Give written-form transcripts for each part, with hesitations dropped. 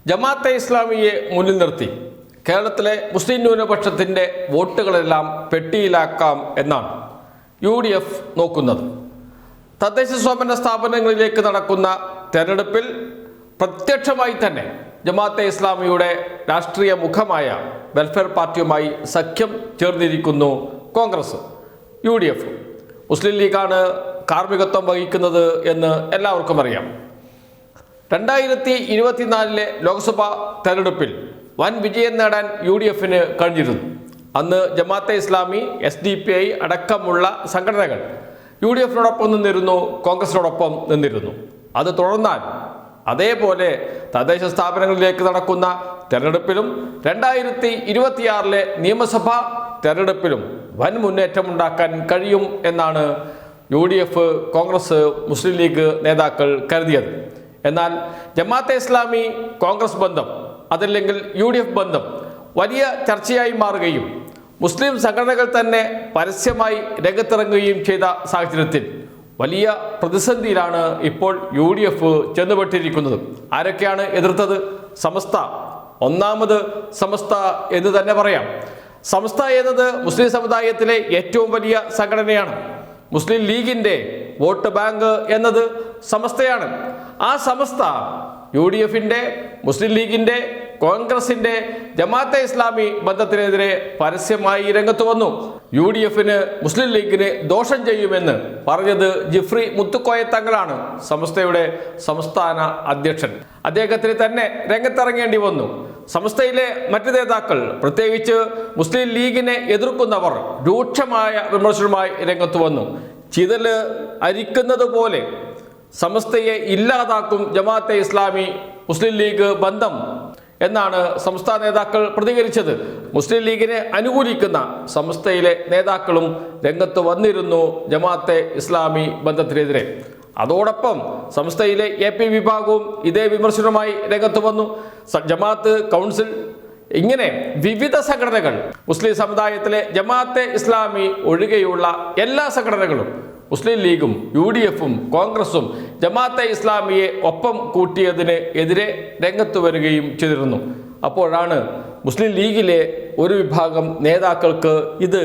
ജമാഅത്തെ ഇസ്ലാമിയെ മുന്നിൽ നിർത്തി കേരളത്തിലെ മുസ്ലിം ന്യൂനപക്ഷത്തിൻ്റെ വോട്ടുകളെല്ലാം പെട്ടിയിലാക്കാം എന്നാണ് UDF നോക്കുന്നത്. തദ്ദേശ സ്വയംഭരണ സ്ഥാപനങ്ങളിലേക്ക് നടക്കുന്ന തെരഞ്ഞെടുപ്പിൽ പ്രത്യക്ഷമായി തന്നെ ജമാഅത്തെ ഇസ്ലാമിയുടെ രാഷ്ട്രീയ മുഖമായ വെൽഫെയർ പാർട്ടിയുമായി സഖ്യം ചേർന്നിരിക്കുന്നു കോൺഗ്രസ്. UDF മുസ്ലിം ലീഗാണ് കാർമ്മികത്വം വഹിക്കുന്നത് എന്ന് എല്ലാവർക്കും അറിയാം. 2024 ലോക്സഭാ തെരഞ്ഞെടുപ്പിൽ വൻ വിജയം നേടാൻ UDFന് കഴിഞ്ഞിരുന്നു. അന്ന് ജമാഅത്തെ ഇസ്ലാമി, SDPI അടക്കമുള്ള സംഘടനകൾ UDFനോടൊപ്പം നിന്നിരുന്നു, കോൺഗ്രസിനോടൊപ്പം നിന്നിരുന്നു. അത് തുടർന്നാൽ അതേപോലെ തദ്ദേശ സ്ഥാപനങ്ങളിലേക്ക് നടക്കുന്ന തെരഞ്ഞെടുപ്പിലും 2026 നിയമസഭാ തെരഞ്ഞെടുപ്പിലും വൻ മുന്നേറ്റമുണ്ടാക്കാൻ കഴിയും എന്നാണ് UDF, കോൺഗ്രസ്, മുസ്ലിം ലീഗ് നേതാക്കൾ കരുതിയത്. എന്നാൽ ജമാഅത്തെ ഇസ്ലാമി കോൺഗ്രസ് ബന്ധം, അതല്ലെങ്കിൽ UDF ബന്ധം വലിയ ചർച്ചയായി മാറുകയും മുസ്ലിം സംഘടനകൾ തന്നെ പരസ്യമായി രംഗത്തിറങ്ങുകയും ചെയ്ത സാഹചര്യത്തിൽ വലിയ പ്രതിസന്ധിയിലാണ് ഇപ്പോൾ UDF ചെന്നുപെട്ടിരിക്കുന്നത്. ആരൊക്കെയാണ് എതിർത്തത്? സമസ്ത, ഒന്നാമത് സമസ്ത എന്ന് തന്നെ പറയാം. സമസ്ത എന്നത് മുസ്ലിം സമുദായത്തിലെ ഏറ്റവും വലിയ സംഘടനയാണ്. മുസ്ലിം ലീഗിൻ്റെ വോട്ട് ബാങ്ക് എന്നത് സമസ്തയാണ്. ആ സമസ്ത UDFന്റെ, മുസ്ലിം ലീഗിൻ്റെ, കോൺഗ്രസിൻ്റെ, ജമാഅത്തെ ഇസ്ലാമി ബന്ധത്തിനെതിരെ പരസ്യമായി രംഗത്ത് വന്നു. UDFന് മുസ്ലിം ലീഗിന് ദോഷം ചെയ്യുമെന്ന് പറഞ്ഞത് ജിഫ്രി മുത്തുക്കോയ തങ്ങളാണ്, സമസ്തയുടെ സംസ്ഥാന അധ്യക്ഷൻ. അദ്ദേഹത്തിന് തന്നെ രംഗത്തിറങ്ങേണ്ടി വന്നു. സമസ്തയിലെ മറ്റ് നേതാക്കൾ, പ്രത്യേകിച്ച് മുസ്ലിം ലീഗിനെ എതിർക്കുന്നവർ രൂക്ഷമായ വിമർശനവുമായി രംഗത്ത് വന്നു. ചിതല് അരിക്കുന്നത് പോലെ സമസ്തയെ ഇല്ലാതാക്കും ജമാഅത്തെ ഇസ്ലാമി മുസ്ലിം ലീഗ് ബന്ധം എന്നാണ് സംസ്ഥാന നേതാക്കൾ പ്രതികരിച്ചത്. മുസ്ലിം ലീഗിനെ അനുകൂലിക്കുന്ന സമസ്തയിലെ നേതാക്കളും രംഗത്ത് വന്നിരുന്നു ജമാഅത്തെ ഇസ്ലാമി ബന്ധത്തിനെതിരെ. അതോടൊപ്പം സമസ്തയിലെ AP വിഭാഗവും ഇതേ വിമർശനവുമായി രംഗത്ത് വന്നു. ജമാഅത്ത് കൗൺസിൽ, ഇങ്ങനെ വിവിധ സംഘടനകൾ, മുസ്ലിം സമുദായത്തിലെ ജമാഅത്തെ ഇസ്ലാമി ഒഴികെയുള്ള എല്ലാ സംഘടനകളും, മുസ്ലിം ലീഗും UDFും കോൺഗ്രസും ജമാഅത്തെ ഇസ്ലാമിയെ ഒപ്പം കൂട്ടിയതിന് എതിരെ രംഗത്ത് വരികയും ചെയ്തിരുന്നു. അപ്പോഴാണ് മുസ്ലിം ലീഗിലെ ഒരു വിഭാഗം നേതാക്കൾക്ക് ഇത്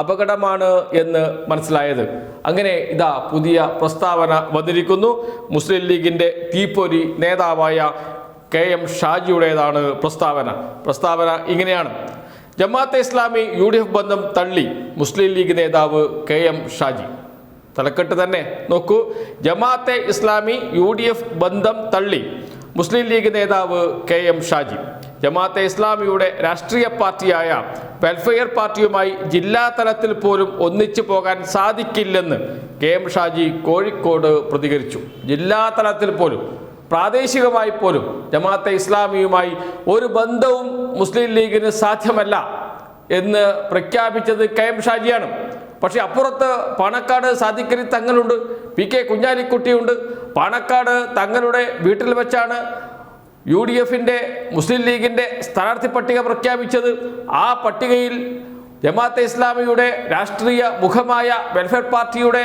അപകടമാണ് എന്ന് മനസ്സിലായത്. അങ്ങനെ ഇതാ പുതിയ പ്രസ്താവന വന്നിരിക്കുന്നു. മുസ്ലിം ലീഗിൻ്റെ തീപ്പൊരി നേതാവായ KM ഷാജിയുടേതാണ് പ്രസ്താവന ഇങ്ങനെയാണ്: ജമാഅത്തെ ഇസ്ലാമി UDF ബന്ധം തള്ളി മുസ്ലിം ലീഗ് നേതാവ് KM ഷാജി. തലക്കെട്ട് തന്നെ നോക്കൂ: ജമാഅത്തെ ഇസ്ലാമി UDF ബന്ധം തള്ളി മുസ്ലിം ലീഗ് നേതാവ് KM ഷാജി. ജമാഅത്തെ ഇസ്ലാമിയുടെ രാഷ്ട്രീയ പാർട്ടിയായ വെൽഫെയർ പാർട്ടിയുമായി ജില്ലാ തലത്തിൽ പോലും ഒന്നിച്ചു പോകാൻ സാധിക്കില്ലെന്ന് KM ഷാജി കോഴിക്കോട് പ്രതികരിച്ചു. ജില്ലാ തലത്തിൽ പോലും, പ്രാദേശികമായി പോലും ജമാഅത്തെ ഇസ്ലാമിയുമായി ഒരു ബന്ധവും മുസ്ലിം ലീഗിന് സാധ്യമല്ല എന്ന് പ്രഖ്യാപിച്ചത് KM ഷാജിയാണ്. പക്ഷെ അപ്പുറത്ത് പാണക്കാട് സാദിഖലി തങ്ങളുണ്ട്, PK കുഞ്ഞാലിക്കുട്ടിയുണ്ട്. പാണക്കാട് തങ്ങളുടെ വീട്ടിൽ വെച്ചാണ് UDFന്റെ, മുസ്ലിം ലീഗിൻ്റെ സ്ഥാനാർത്ഥി പട്ടിക പ്രഖ്യാപിച്ചത്. ആ പട്ടികയിൽ ജമാഅത്തെ ഇസ്ലാമിയുടെ രാഷ്ട്രീയ മുഖമായ വെൽഫെയർ പാർട്ടിയുടെ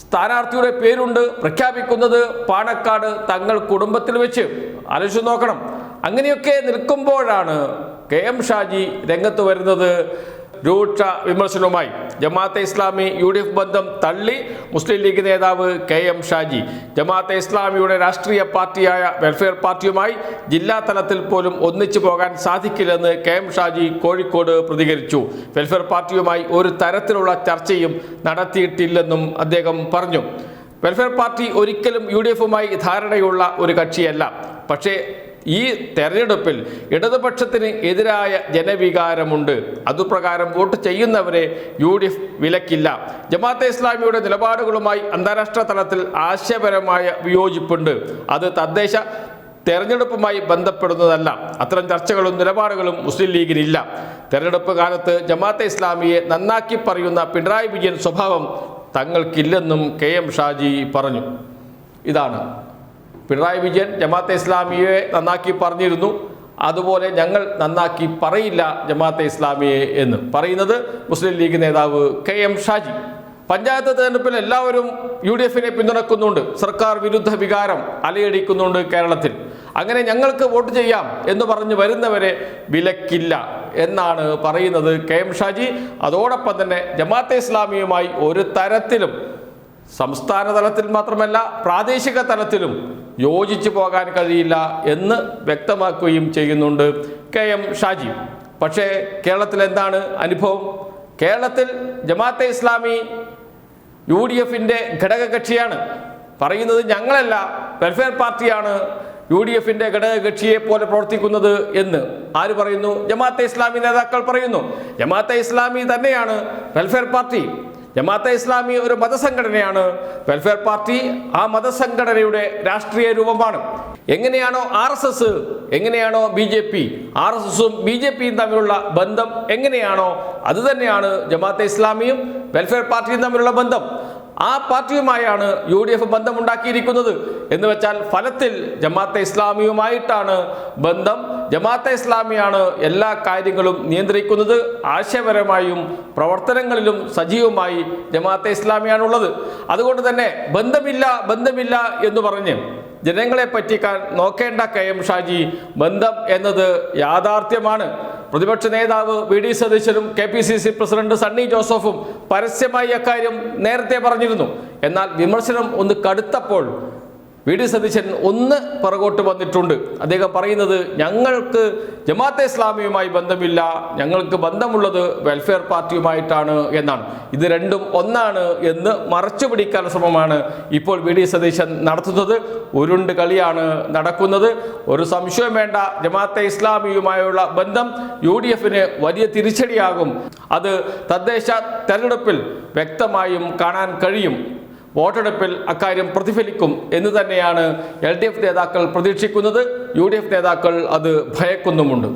സ്ഥാനാർത്ഥിയുടെ പേരുണ്ട്. പ്രഖ്യാപിക്കുന്നത് പാണക്കാട് തങ്ങൾ കുടുംബത്തിൽ വെച്ച്. ആലോചിച്ച് നോക്കണം. അങ്ങനെയൊക്കെ നിൽക്കുമ്പോഴാണ് KM ഷാജി രംഗത്ത് വരുന്നത് രൂക്ഷ വിമർശനവുമായി. ജമാഅത്തെ ഇസ്ലാമി UDF ബന്ധം തള്ളി മുസ്ലിം ലീഗ് നേതാവ് KM ഷാജി. ജമാഅത്തെ ഇസ്ലാമിയുടെ രാഷ്ട്രീയ പാർട്ടിയായ വെൽഫെയർ പാർട്ടിയുമായി ജില്ലാ തലത്തിൽ പോലും ഒന്നിച്ചു പോകാൻ സാധിക്കില്ലെന്ന് KM ഷാജി കോഴിക്കോട് പ്രതികരിച്ചു. വെൽഫെയർ പാർട്ടിയുമായി ഒരു തരത്തിലുള്ള ചർച്ചയും നടത്തിയിട്ടില്ലെന്നും അദ്ദേഹം പറഞ്ഞു. വെൽഫെയർ പാർട്ടി ഒരിക്കലും UDFുമായി ധാരണയുള്ള ഒരു കക്ഷിയല്ല. പക്ഷേ ഈ തെരഞ്ഞെടുപ്പിൽ ഇടതുപക്ഷത്തിന് എതിരായ ജനവികാരമുണ്ട്. അതുപ്രകാരം വോട്ട് ചെയ്യുന്നവരെ UDF വിലക്കില്ല. ജമാഅത്തെ ഇസ്ലാമിയുടെ നിലപാടുകളുമായി അന്താരാഷ്ട്ര തലത്തിൽ ആശയപരമായ വിയോജിപ്പുണ്ട്. അത് തദ്ദേശ തെരഞ്ഞെടുപ്പുമായി ബന്ധപ്പെടുന്നതല്ല. അത്തരം ചർച്ചകളും നിലപാടുകളും മുസ്ലിം ലീഗിനില്ല. തെരഞ്ഞെടുപ്പ് കാലത്ത് ജമാഅത്തെ ഇസ്ലാമിയെ നന്നാക്കി പറയുന്ന പിണറായി വിജയൻ സ്വഭാവം തങ്ങൾക്കില്ലെന്നും KM ഷാജി പറഞ്ഞു. ഇതാണ് പിണറായി വിജയൻ ജമാഅത്തെ ഇസ്ലാമിയെ നന്നാക്കി പറഞ്ഞിരുന്നു, അതുപോലെ ഞങ്ങൾ നന്നാക്കി പറയില്ല ജമാഅത്തെ ഇസ്ലാമിയെ എന്ന് പറയുന്നത് മുസ്ലിം ലീഗ് നേതാവ് KM ഷാജി. പഞ്ചായത്ത് തെരഞ്ഞെടുപ്പിൽ എല്ലാവരും UDFനെ പിന്തുണക്കുന്നുണ്ട്. സർക്കാർ വിരുദ്ധ വികാരം അലയടിക്കുന്നുണ്ട് കേരളത്തിൽ. അങ്ങനെ ഞങ്ങൾക്ക് വോട്ട് ചെയ്യാം എന്ന് പറഞ്ഞ് വരുന്നവരെ വിലക്കില്ല എന്നാണ് പറയുന്നത് KM ഷാജി. അതോടൊപ്പം തന്നെ ജമാഅത്തെ ഇസ്ലാമിയുമായി ഒരു തരത്തിലും സംസ്ഥാന തലത്തിൽ മാത്രമല്ല പ്രാദേശിക തലത്തിലും യോജിച്ചു പോകാൻ കഴിയില്ല എന്ന് വ്യക്തമാക്കുകയും ചെയ്യുന്നുണ്ട് KM ഷാജി. പക്ഷേ കേരളത്തിൽ എന്താണ് അനുഭവം? കേരളത്തിൽ ജമാഅത്തെ ഇസ്ലാമി UDFിൻ്റെ ഘടകകക്ഷിയാണ്. പറയുന്നത് ഞങ്ങളല്ല, വെൽഫെയർ പാർട്ടിയാണ് UDFിൻ്റെ ഘടകകക്ഷിയെ പോലെ പ്രവർത്തിക്കുന്നത് എന്ന് ആര് പറയുന്നു? ജമാഅത്തെ ഇസ്ലാമി നേതാക്കൾ പറയുന്നു. ജമാഅത്തെ ഇസ്ലാമി തന്നെയാണ് വെൽഫെയർ പാർട്ടി. ജമാഅത്തെ ഇസ്ലാമി ഒരു മതസംഘടനയാണ്. വെൽഫെയർ പാർട്ടി ആ മതസംഘടനയുടെ രാഷ്ട്രീയ രൂപമാണ്. എങ്ങനെയാണോ RSS, എങ്ങനെയാണോ BJP, RSSും BJPയും തമ്മിലുള്ള ബന്ധം എങ്ങനെയാണോ അതുതന്നെയാണ് ജമാഅത്തെ ഇസ്ലാമിയും വെൽഫെയർ പാർട്ടിയും തമ്മിലുള്ള ബന്ധം. ആ പാർട്ടിയുമായാണ് UDF ബന്ധമുണ്ടാക്കിയിരിക്കുന്നത്. എന്ന് വെച്ചാൽ ഫലത്തിൽ ജമാഅത്തെ ഇസ്ലാമിയുമായിട്ടാണ് ബന്ധം. ജമാഅത്തെ ഇസ്ലാമിയാണ് എല്ലാ കാര്യങ്ങളും നിയന്ത്രിക്കുന്നത്. ആശയപരമായും പ്രവർത്തനങ്ങളിലും സജീവമായി ജമാഅത്തെ ഇസ്ലാമിയാണുള്ളത്. അതുകൊണ്ട് തന്നെ ബന്ധമില്ല എന്ന് പറഞ്ഞ് ജനങ്ങളെ പറ്റിക്കാൻ നോക്കേണ്ട KM ഷാജി. ബന്ധം എന്നത് യാഥാർത്ഥ്യമാണ്. പ്രതിപക്ഷ നേതാവ് VD സതീശനും KPCC പ്രസിഡന്റ് സണ്ണി ജോസഫും പരസ്യമായി അക്കാര്യം നേരത്തെ പറഞ്ഞിരുന്നു. എന്നാൽ വിമർശനം ഒന്ന് കടുത്തപ്പോൾ VD സതീശൻ ഒന്ന് പുറകോട്ട് വന്നിട്ടുണ്ട്. അദ്ദേഹം പറയുന്നത് ഞങ്ങൾക്ക് ജമാഅത്തെ ഇസ്ലാമിയുമായി ബന്ധമില്ല, ഞങ്ങൾക്ക് ബന്ധമുള്ളത് വെൽഫെയർ പാർട്ടിയുമായിട്ടാണ് എന്നാണ്. ഇത് രണ്ടും ഒന്നാണ് എന്ന് മറച്ചു പിടിക്കാൻ ശ്രമമാണ് ഇപ്പോൾ VD സതീശൻ നടത്തുന്നത്. ഉരുണ്ട് കളിയാണ് നടക്കുന്നത്. ഒരു സംശയം വേണ്ട, ജമാഅത്തെ ഇസ്ലാമിയുമായുള്ള ബന്ധം UDFിന് വലിയ തിരിച്ചടിയാകും. അത് തദ്ദേശ തെരഞ്ഞെടുപ്പിൽ വ്യക്തമായും കാണാൻ കഴിയും. വോട്ടെടുപ്പിൽ അക്കാര്യം പ്രതിഫലിക്കും എന്ന് തന്നെയാണ് LDF നേതാക്കൾ പ്രതീക്ഷിക്കുന്നത്. UDF നേതാക്കൾ അത് ഭയക്കുന്നുമുണ്ട്.